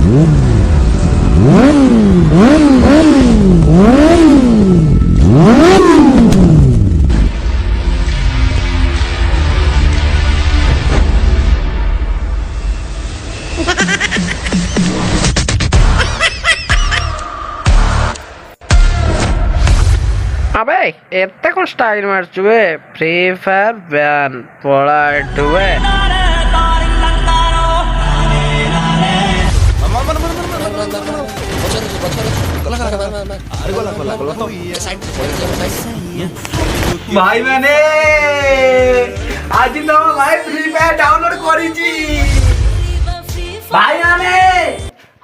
अबे एते कौन स्टाइल मारछु बे फ्री फायर बैन पड़ा एटु बे भाई मैंने आज तो भाई फ्री फायर डाउनलोड करिछि भाई मैंने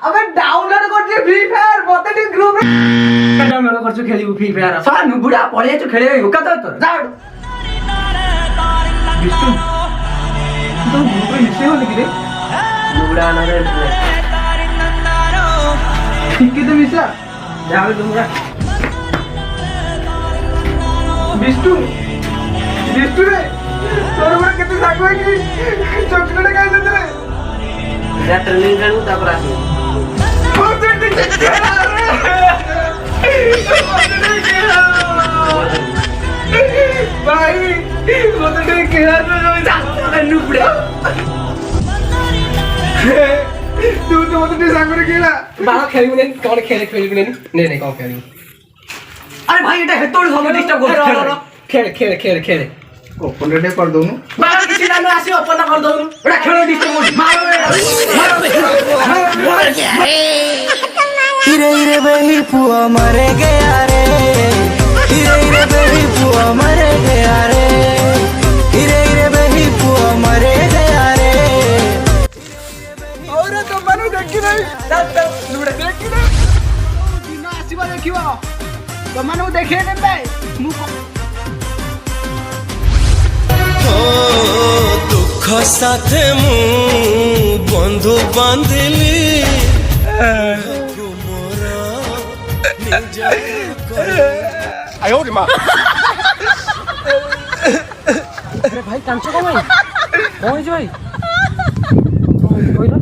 अबे डाउनलोड करछि फ्री फायर मते टी ग्रुप रे डाउनलोड करछु खेलिबु फ्री फायर सानु बुढ़ा पळे छु खेले होका तो जाड बिस्तु तो ग्रुप रे मिसे हो लगी रे बुढ़ा ना रे ठीक है तो मिसा जाओ तुमरा बिस्तु बिस्तु रे तोर बड़ा केते सागो की चॉकलेट खाइ ले रे या ट्रेनिंग करू ता पर आसी भाई वो तो खेला तो नु पड़े तू तो मतलब सागो खेला बाबा खेलिबु ने कोन खेलिबु ने नहीं कोन खेलिबु अरे भाई एटा हेतोड़ हम डिस्टर्ब कर खेल ओपन रेडे कर दोनु बाबा किसी ना आसी ओपन कर दोनु एटा खेल डिस्टर्ब मारो हिरे हिरे बेली पुआ मरे गया रे हिरे हिरे बेली पुआ मरे गया रे हिरे हिरे बेली पुआ मरे गया रे और तो मनु देखि नहीं लुड़ा देखि नहीं दिन आसीबा देखिबो तो मनु देखे ने मु दुख साथे मु बंधु बांधिली आयो रे मां अरे भाई कांचो को भाई कौन है भाई कोई ना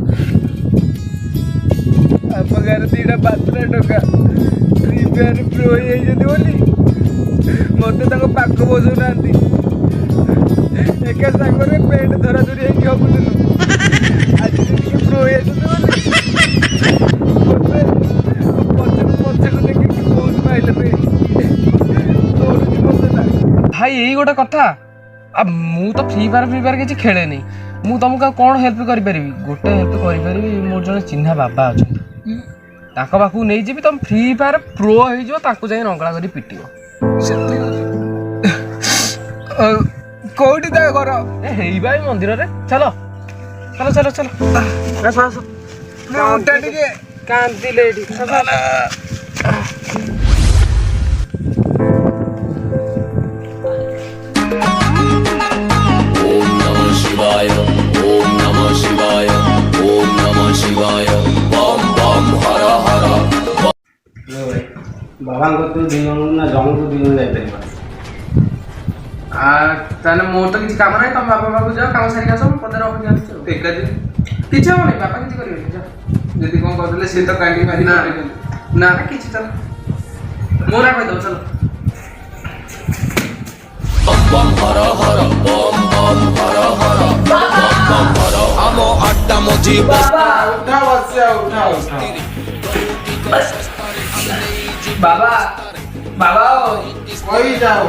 अपगार दीडा 12 टका फ्री फायर प्रो हे जदी बोली मते तक पाक बसु नांती एका सागरे पेट धरा धरी हे क्यों बुझनु आज दिन प्रो हे जदी बोली मते को देखि बहुत माइले रे भाई यही गोटे कथा अब मु तो फ्री फायर किसी खेले नहीं मु तुमको कौन हेल्प करि परिबी गोटे हेल्प करि परिबी मोर जने चिन्हा बाबा अछन ताको बाकू नहीं जीबी तुम फ्री फायर प्रो हो जो ताको जाई रंगला करी पिटियो कोठी ता घर ए हेई भाई मंदिर रे चलो चलो चलो चलो आसो आसो उठा टिके कांती लेडी शिवाय ओम नमः शिवाय ओम नमः शिवाय बम बम हर हर बाबा को तो दिनों ना जाऊं तो दिनों जाई परिबा ताने मोर तो किसी काम नहीं तुम बाबा बाबू जाओ काम सारी आसो पदर रख जानिछ एक दिन किछ हो नहीं बाबा किछ करिवे जा जदी कोन कहले से तो कांडी मारी ना ना किछ चल मोरा कह दो चलो बम हर हर बम बम हर हर बम बम हर हम अड्डा मोजी बाबा उठा बाबा बाबा कोई जाओ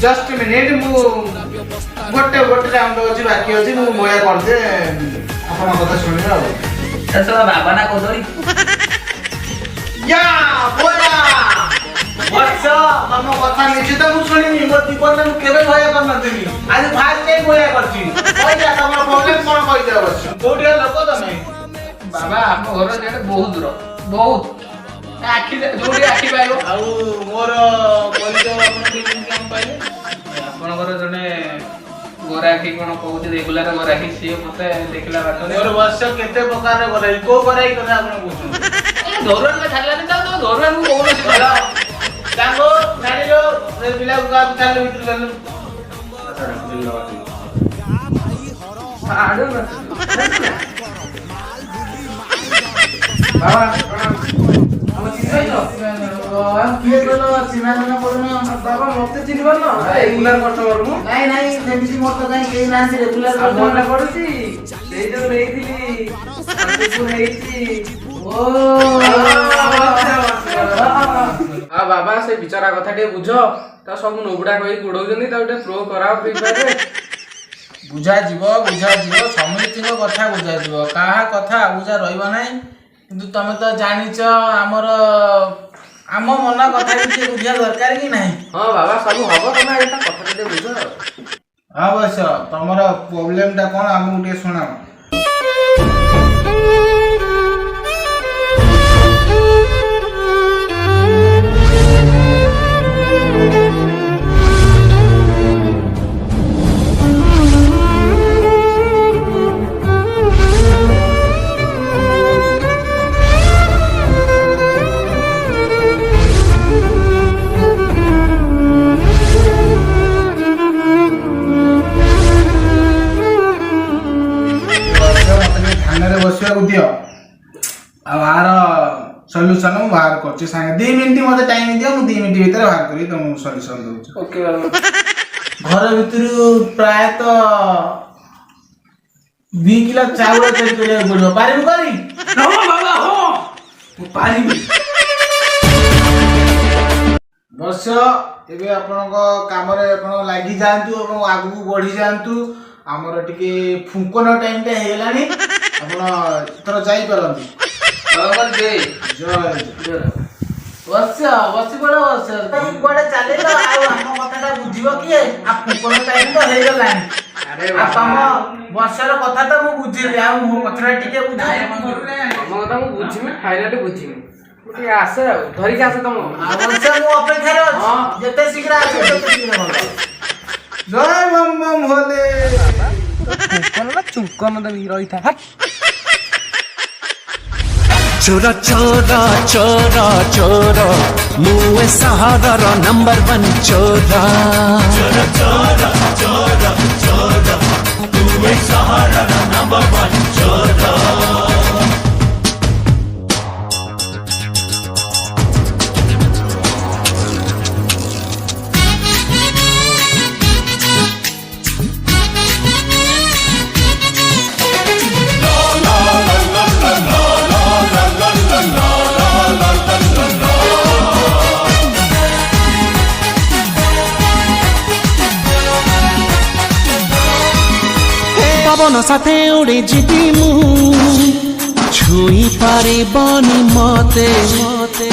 जस्ट मिनिट मु गोटे राउंड अछि बाकी अछि मु मोया कर दे अपन कथा सुनि जाओ चलो बाबा ना कोदरी या बोला व्हाट्स मामा कथा निश्चित मु सुनिनी मो जीवन में केबे मोया कर नथिनी आज फास्ट टाइम मोया करछि कोई जा तमर प्रॉब्लम कोन कहि दे बस कोठी लोक तमे बाबा आप घर जेडे बहुत दूर बहुत आखि जोडी आखि पाइलो आ मोर कोलितो अपन काम पाइले आपण घर जने गोराखी कोन कहउते रेगुलर गोराखी सी मते देखला बात मोर वर्ष केते प्रकार गोराई को गोराई कथा आपण पूछो धोरण में छाडला नि तो धोरण को कोन सी छाडला तांगो नाडीरो बिला का चालू बितु चालू आडो ना ବାବା ଆମ କିଏ କହିଲ ଚିହ୍ନା ଜଣା ପଡୁନ ବାବା ମତେ ଚିହ୍ନି ପାରୁନ ରେଗୁଲାର କଷ୍ଟମର ମୁଁ ନାଇଁ ସେମିତି ମୋର ତ କାଇଁ କେହି ନାହାନ୍ତି ରେଗୁଲାର ମନେ ପଡୁଛି ସେଇ ଯୋଉ ନେଇଥିଲି ନେଇଛି ବାବା ସେ ବିଚାରା କଥା ଟିକେ ବୁଝ ତା ସବୁ ନୋଗୁଡା କହିକି ଗୋଡଉଛନ୍ତି ତାକୁ ଟିକେ ପ୍ରୋ କରାଅ ଫ୍ରି ଫାୟାରରେ। ବୁଝାଯିବ ସମିତିଙ୍କ କଥା ବୁଝାଯିବ କାହା କଥା ବୁଝା ରହିବ ନାହିଁ। କିନ୍ତୁ ତମେ ତ ଜାଣିଛ ଆମ ମନ କଥା ବି ଟିକେ ବୁଝିବା ଦରକାର କି ନାହିଁ। ହଁ ବାବା ସବୁ ହବ ତମେ ଏଇଟା କଥାଟା ଟିକେ ବୁଝ। ଅବଶ୍ୟ ତମର ପ୍ରୋବ୍ଲେମ ଟା କଣ ଆମକୁ ଟିକେ ଶୁଣାଅ। ବସିବାକୁ ଦିଅ ଆଉ ଆର ସଲ୍ୟୁସନ ମୁଁ ବାହାର କରୁଛି ସାଙ୍ଗେ 2 ମିନିଟ୍ ମତେ ଟାଇମ ଦିଅ ମୁଁ 2 ମିନିଟ୍ ଭିତରେ ବାହାର କରି ତମକୁ ସଲ୍ୟୁସନ ଦଉଛି। ଓକେ ବାବା। ଘର ଭିତରୁ ପ୍ରାୟତଃ 2 କିଲୋ ଚାଉଳ ଚୋରି କରିବାକୁ ପଡିବ। ପାରିବୁ କରି? ହଁ ବାବା ହଁ ମୁଁ ପାରିବି। ବର୍ଷ ଏବେ ଆପଣଙ୍କ କାମରେ ଆପଣ ଲାଗି ଯାଆନ୍ତୁ ଏବଂ ଆଗକୁ ବଢି ଯାଆନ୍ତୁ। ଆମର ଟିକେ ଫୁଙ୍କନ ଟାଇମ ଟା ହେଇଗଲାଣି ଆପଣ ଏଥର ଯାଇପାରନ୍ତି। ବସି ପଡ କୁଆଡେ ଚାଲିଲ ଆଉ ଆମ କଥାଟା ବୁଝିବ କିଏ? ଆଉ ଫୁଙ୍କନ ଟାଇମ ତ ହେଇଗଲାଣି। ତମ ବର୍ଷର କଥା ତ ମୁଁ ବୁଝିଲି ଆଉ ମୋ କଥାଟା ଟିକେ ବୁଝ। ତମ କଥା ମୁଁ ବୁଝିମି ଫାଇନାଲି ବୁଝିମି ମୁଁ ଟିକେ ଆସେ ଆଉ ଧରିକି ଆସେ ତମ ଅବଶ୍ୟ ମୁଁ ଅପେକ୍ଷାରେ ଅଛି। ଯେତେ ଶୀଘ୍ର ଆସେ ସେତେ ଶୀଘ୍ର ଭଲ। ଜୟ ବମ ଭୋଲେ। ଫୁଙ୍କନ ଚୁଙ୍କନ ଦେବି ରହିଥା। चोर चोर चोर चोर मुए सहारार नंबर 1 चोरा चोर चोर चोर चोर मुए सहारार नंबर 1 चोरा पवन साथे उड़े जीती मु छुई पारे बनी मते मते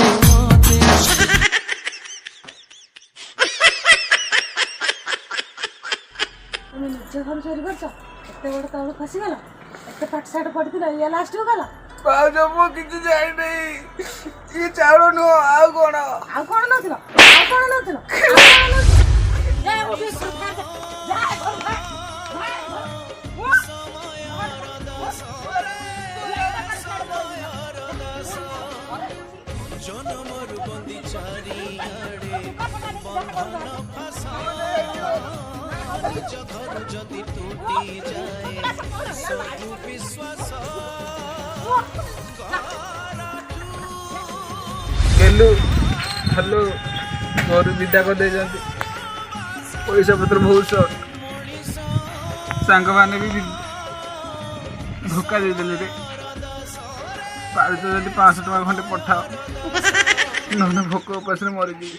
निज घर चोरी कर एते बड़ तौल खसीगल एते पाठ साठ पड़ता ये लास्ट हो गला ମୁଁ କିଛି ଜାଣିନି ଇଏ ଚାଉଳ ନୁହଁ ଆଉ କଣ ନଥିଲା गेलୁ ହ୍ୟାଲୋ ଘରୁ ବିଦା କରିଦେଇଛନ୍ତି ପଇସା ପତ୍ର ବହୁତ ସର୍ଟ ସାଙ୍ଗମାନେ ବି ଧୋକା ଦେଇଦେଲେ ରେ ପାରୁଛ ଯଦି 500 ଟଙ୍କା ଖଣ୍ଡେ ପଠାଅ ନହେଲେ ଭୋକ ଉପାସରେ ମରିଯିବି।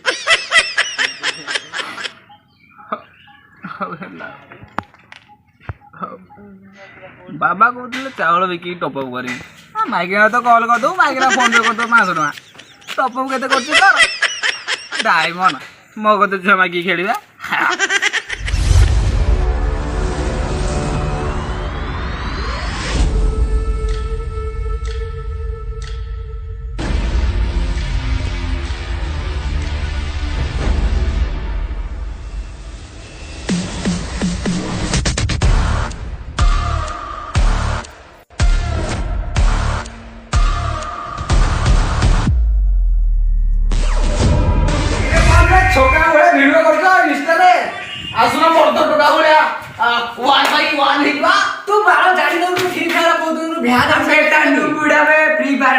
ହଉ ହେଲା ବାବା କହୁଥିଲେ ଚାଉଳ ବିକିକି ଟପଅପ୍ କରିବି ମାଇକିନା ତ କଲ୍ କରିଦେବୁ ମାଇକିନା ଫୋନ୍ ପେ କରିଦେବୁ 500 ଟଙ୍କା ଟପଅପ୍ କେତେ କରୁଛୁ ତ ଡାଇମଣ୍ଡ ମୋ କଥା ଛୁଆ ମାଗିକି ଖେଳିବା। ଛକା ଭଳିଆ ଭିଡ଼ିଓ କରୁଛ ଇନଷ୍ଟାରେ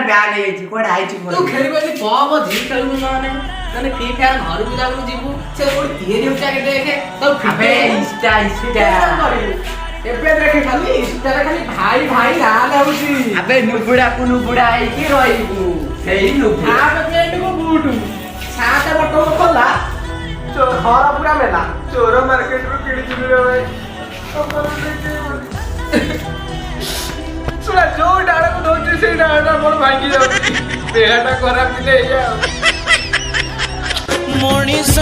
ବ୍ୟାନ୍ ହେଇଯାଇଛି କୁଆଡେ ଆଇଛୁ ତୁ ଖେଳିବନି ପବଜି ଖେଳିବୁ ନହେଲେ ମାନେ ଫ୍ରି ଫାୟାର ଘରକୁ ଯାଉନୁ ଯିବୁ ସେ କୋଉଠି ତିଆରି ହଉଛି ଆଗେ ଦେଖେ ତାକୁ ଆବେ ଇଷ୍ଟା ଏବେ ଦେଖେ ଖାଲି ଇନଷ୍ଟାରେ ଖାଲି ଭାଇ ଭାଇ ନାଁ ଲାଗୁଛି ଆବେ নুବୁଡା ହେଇକି ରହିବୁ ସେଇ নুବୁଡା ଆବେ ପେଣ୍ଟକୁ ବୁଟୁ ସାତ ବଟନ ଖୋଲା ଘର ପୁରା ମେଲା ଚୋର ମାର୍କେଟରୁ କିଣିଥିଲି ରେ ଭାଇ ଶୁଣା ଯୋଉ ଡାଳକୁ ଧରୁଛି ସେଇ ଡାଳଟା ମୋର ଭାଙ୍ଗି ଯାଉଛି ଦେହଟା ଖରାପ ଥିଲେ ଏଇଆ ମଣିଷ